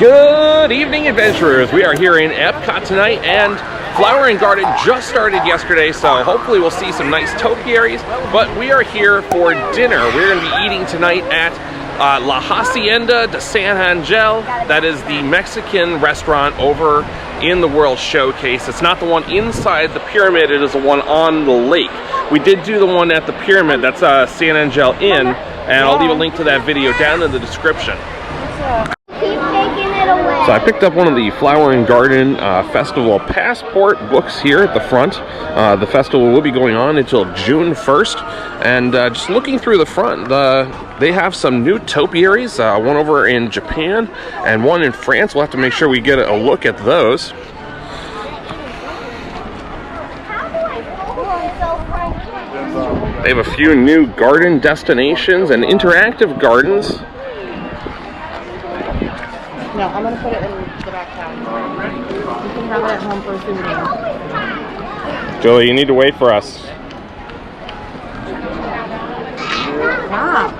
Good evening, adventurers. We are here in Epcot tonight, and Flower and Garden just started yesterday, so hopefully we'll see some nice topiaries. But we are here for dinner. We're going to be eating tonight at La Hacienda de San Angel. That is the Mexican restaurant over in the World Showcase. It's not the one inside the pyramid, it is the one on the lake. We did do the one at the pyramid, that's San Angel Inn, and I'll leave a link to that video down in the description. So I picked up one of the Flower and Garden Festival passport books here at the front. The festival will be going on until June 1st. And just looking through the front, they have some new topiaries, one over in Japan and one in France. We'll have to make sure we get a look at those. They have a few new garden destinations and interactive gardens. No, I'm going to put it in the back town. You can have it at home for a souvenir. Julie, you need to wait for us. I'm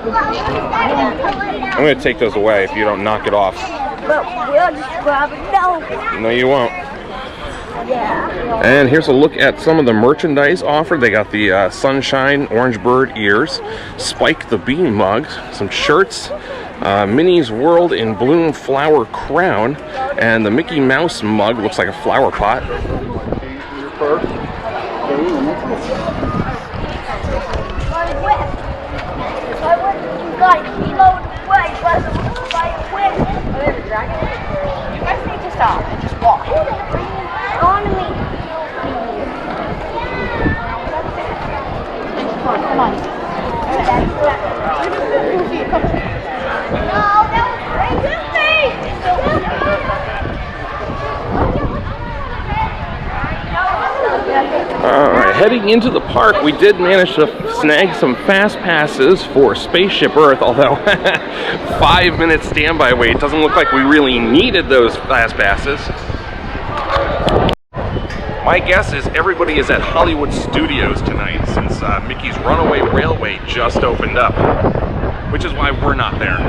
going to take those away if you don't knock it off. But we'll just grab it. No. No, you won't. Yeah. And here's a look at some of the merchandise offered. They got the Sunshine Orange Bird ears, Spike the Bee mug, some shirts, Minnie's World in Bloom flower crown, and the Mickey Mouse mug looks like a flower pot. You guys need to stop and just walk. Come on. Alright, heading into the park, we did manage to snag some fast passes for Spaceship Earth, although 5-minute standby wait. Doesn't look like we really needed those fast passes. My guess is everybody is at Hollywood Studios tonight, since Mickey's Runaway Railway just opened up, which is why we're not there.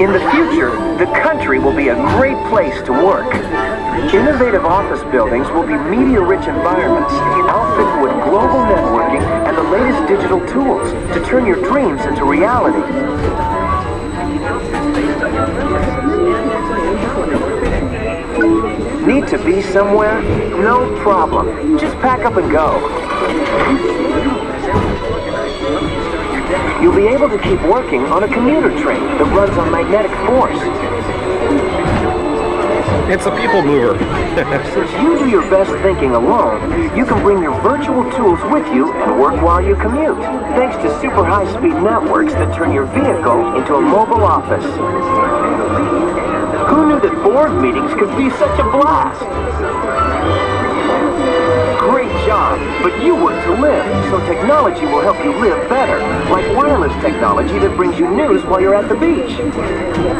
In the future, the country will be a great place to work. Innovative office buildings will be media-rich environments, outfitted with global networking and the latest digital tools to turn your dreams into reality. Need to be somewhere? No problem. Just pack up and go. You'll be able to keep working on a commuter train that runs on magnetic force. It's a people mover. Since you do your best thinking alone, you can bring your virtual tools with you and work while you commute, thanks to super high-speed networks that turn your vehicle into a mobile office. Who knew that board meetings could be such a blast? Great job, but you work to live, so technology will help you live better, like wireless technology that brings you news while you're at the beach.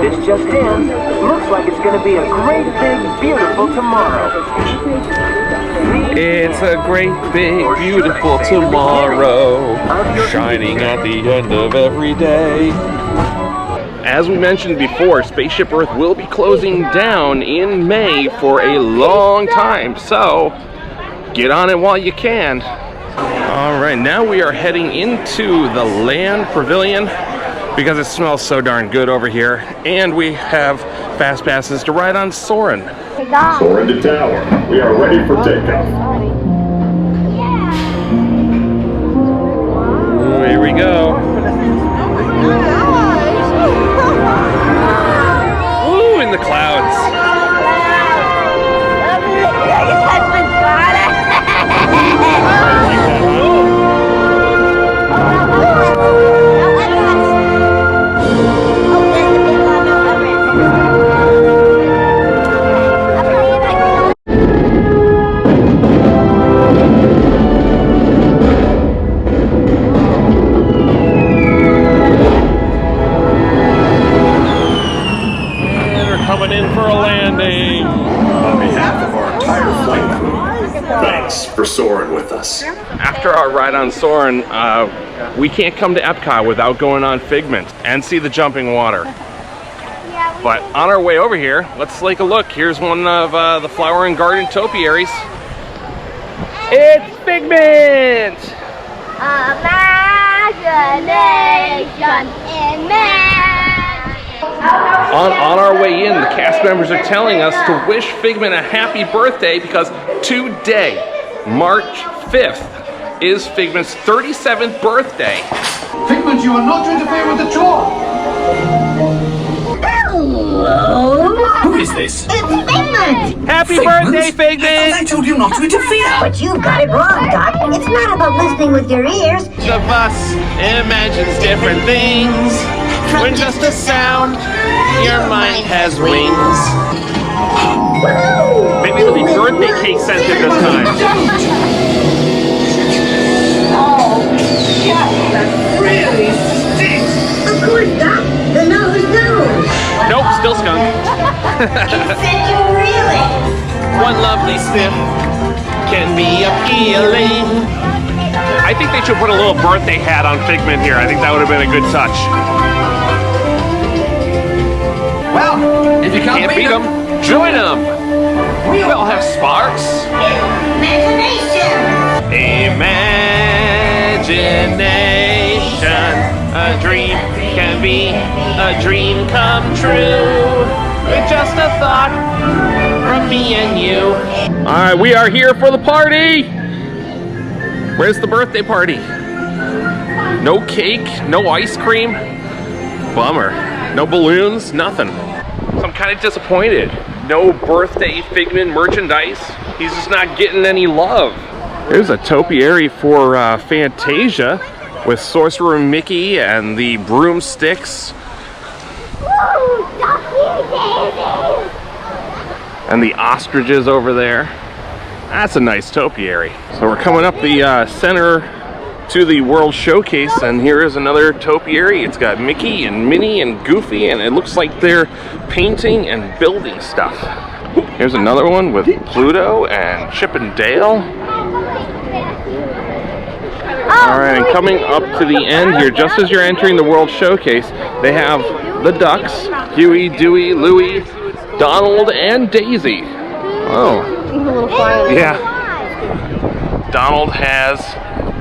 This just in, looks like it's going to be a great, big, beautiful tomorrow. It's a great, big, beautiful tomorrow, shining at the end of every day. As we mentioned before, Spaceship Earth will be closing down in May for a long time, so get on it while you can. Alright, now we are heading into the Land Pavilion because it smells so darn good over here, and we have fast passes to ride on Sauron. Sauron to tower. We are ready for takeoff. Here we go. Woo, in the clouds. For Sauron with us. After our ride on Sauron, we can't come to Epcot without going on Figment and see the jumping water. Yeah, But on our way over here, let's take a look. Here's one of the flower and garden topiaries. It's Figment! Imagination in magic. On our way in, the cast members are telling us to wish Figment a happy birthday because today, March 5th, is Figment's 37th birthday. Figment, you are not to interfere with the tour! Hello. Who is this? It's Figment. Happy birthday, Figment! I told you not to interfere! But you got it wrong, Doc. It's not about listening with your ears. Each of us imagines different things. When just a sound, your mind has wings. Maybe it'll be birthday cake scented this time. Really stinks! Of course, Doc. The nose knows. Nope, still skunk. Said you really. One lovely sniff can be appealing. I think they should put a little birthday hat on Figment here. I think that would have been a good touch. Well, if you can't Can't beat them, join them. We'll have sparks. Imagination. Imagination, a dream can be a dream come true. With just a thought from me and you. All right, we are here for the party. Where's the birthday party? No cake, no ice cream. Bummer. No balloons, nothing. So I'm kind of disappointed. No birthday Figment merchandise. He's just not getting any love. There's a topiary for Fantasia with Sorcerer Mickey and the broomsticks. And the ostriches over there. That's a nice topiary. So we're coming up the center to the World Showcase, and here is another topiary. It's got Mickey and Minnie and Goofy, and it looks like they're painting and building stuff. Here's another one with Pluto and Chip and Dale. Alright, and coming up to the end here, just as you're entering the World Showcase, they have the ducks, Huey, Dewey, Louie, Donald, and Daisy. Oh. Yeah. Donald has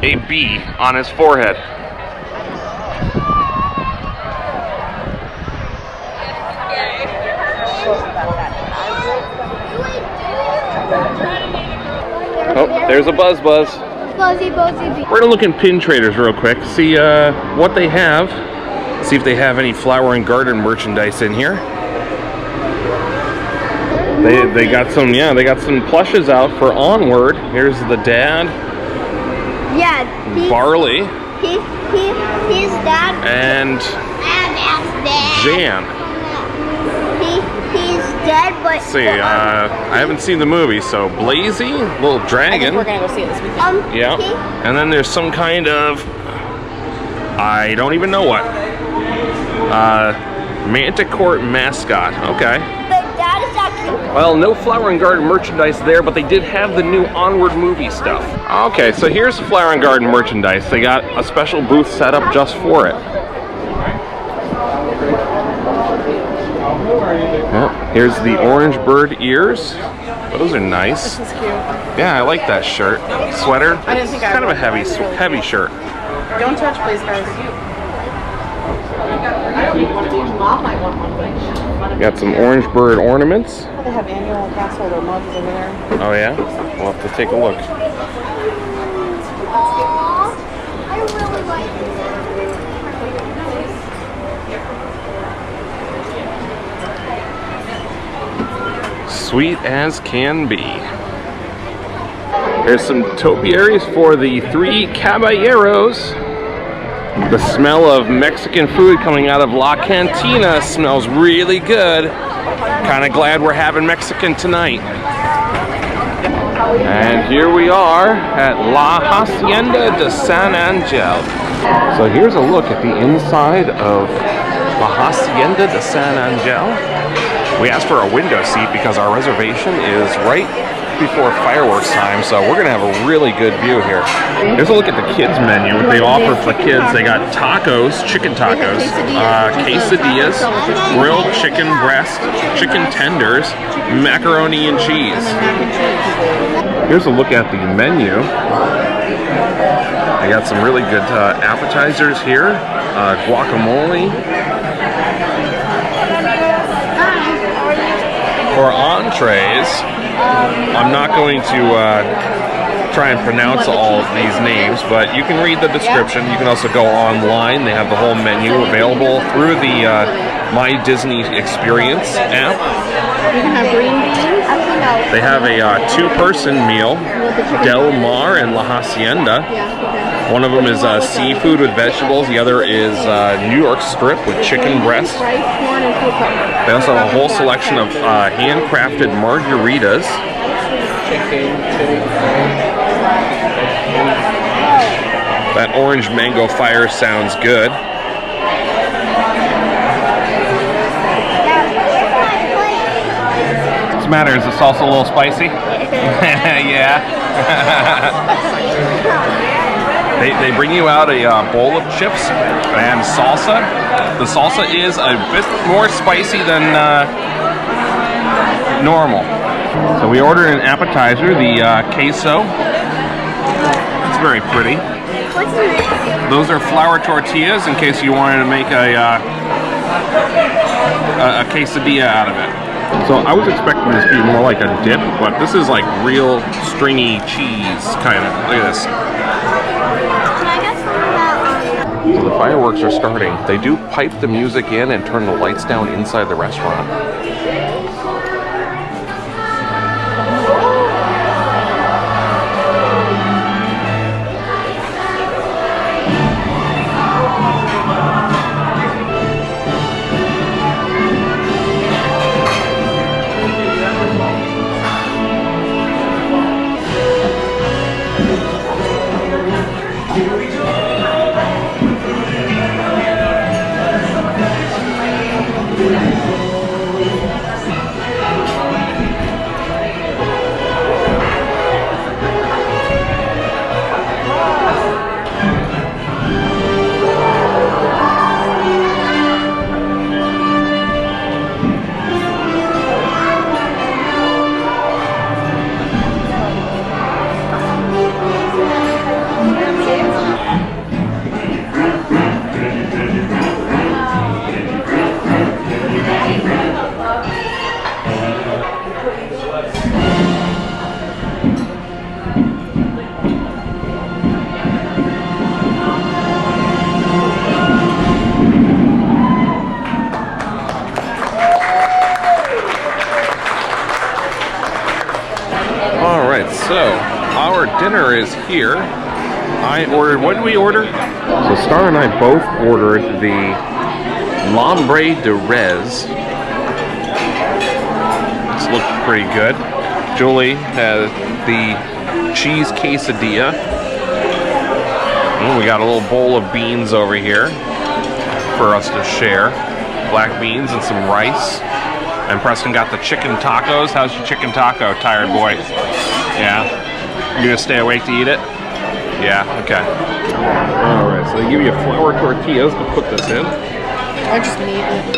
a B on his forehead. Oh, there's a Buzz. Buzzy, buzzy, We're gonna look in Pin Traders real quick, see what they have, see if they have any flower and garden merchandise in here. They got some, yeah, they got some plushes out for Onward. Here's the dad. Yeah. Barley. He's dad. And That's dad. Jan. He's dead, but. Let's see, I haven't seen the movie, so Blazy, little dragon. We're gonna go see it this weekend. Yeah. And then there's some kind of, I don't even know what. Manticore mascot. Okay. But dad is actually. Well, no flower and garden merchandise there, but they did have the new Onward movie stuff. Okay, so here's the flower and garden merchandise. They got a special booth set up just for it. Yep. Here's the orange bird ears. Those are nice. This is cute. Yeah, I like that shirt. Sweater. I didn't think it's I kind of a would. heavy shirt. Don't touch, please, guys. Mom might want one. Got some orange bird ornaments. They have annual pass holder mugs over there. Oh yeah? We'll have to take a look. I really like it. Sweet as can be. There's some topiaries for the three caballeros. The smell of Mexican food coming out of La Cantina smells really good. Kind of glad we're having Mexican tonight. And here we are at La Hacienda de San Angel. So here's a look at the inside of La Hacienda de San Angel. We asked for a window seat because our reservation is right before fireworks time, so we're gonna have a really good view here. Here's a look at the kids menu. What they offer for the kids, they got tacos, chicken tacos, quesadillas, grilled chicken breast, chicken tenders, macaroni and cheese. Here's a look at the menu. I got some really good appetizers here, guacamole. For entrees, I'm not going to try and pronounce all of these names, but you can read the description. You can also go online. They have the whole menu available through the My Disney Experience app. You can have green beans. They have a two-person meal, Del Mar and La Hacienda. One of them is seafood with vegetables. The other is New York strip with chicken breast. They also have a whole selection of handcrafted margaritas. That orange mango fire sounds good. What's the matter? Is the salsa a little spicy? Yeah. They bring you out a bowl of chips and salsa. The salsa is a bit more spicy than normal. So we ordered an appetizer, the queso. It's very pretty. Those are flour tortillas in case you wanted to make a quesadilla out of it. So I was expecting this to be more like a dip, but this is like real stringy cheese kind of. Look at this. So the fireworks are starting. They do pipe the music in and turn the lights down inside the restaurant. So, our dinner is here. I ordered, what did we order? So Star and I both ordered the Lambre de Res. This looks pretty good. Julie has the cheese quesadilla. And we got a little bowl of beans over here for us to share. Black beans and some rice. And Preston got the chicken tacos. How's your chicken taco, tired boy? Yeah? You gonna stay awake to eat it? Yeah, okay. Alright, so they give you flour tortillas to put this in. I just need it.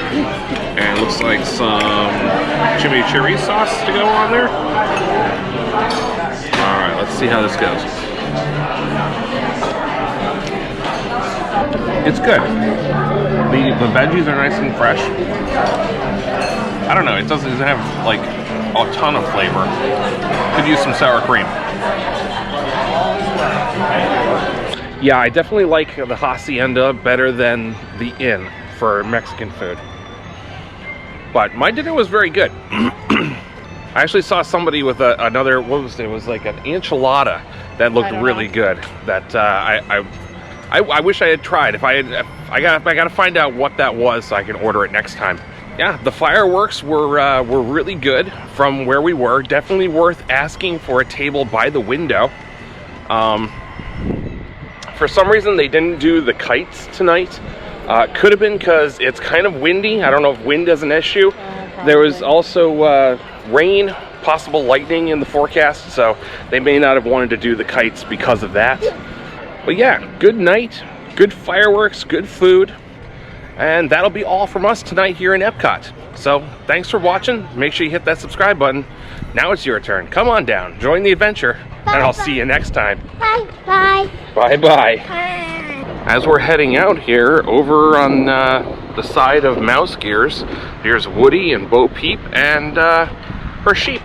And it looks like some chimichurri sauce to go on there. Alright, let's see how this goes. It's good. The veggies are nice and fresh. I don't know, it doesn't have like a ton of flavor. Could use some sour cream. Yeah, I definitely like the Hacienda better than the Inn for Mexican food. But my dinner was very good. I actually saw somebody with another, what was it? It was like an enchilada that looked really good. That I wish I had tried. I gotta find out what that was so I can order it next time. Yeah, the fireworks were really good from where we were. Definitely worth asking for a table by the window. For some reason, they didn't do the kites tonight. Could have been because it's kind of windy. I don't know if wind is an issue. There was also rain possible lightning in the forecast, so they may not have wanted to do the kites because of that. But yeah, good night, good fireworks, good food, and that'll be all from us tonight here in Epcot. So thanks for watching. Make sure you hit that subscribe button. Now it's your turn. Come on down, join the adventure, and I'll see you next time. Bye bye. Bye-bye. As we're heading out here, over on the side of Mouse Gears, here's Woody and Bo Peep and her sheep.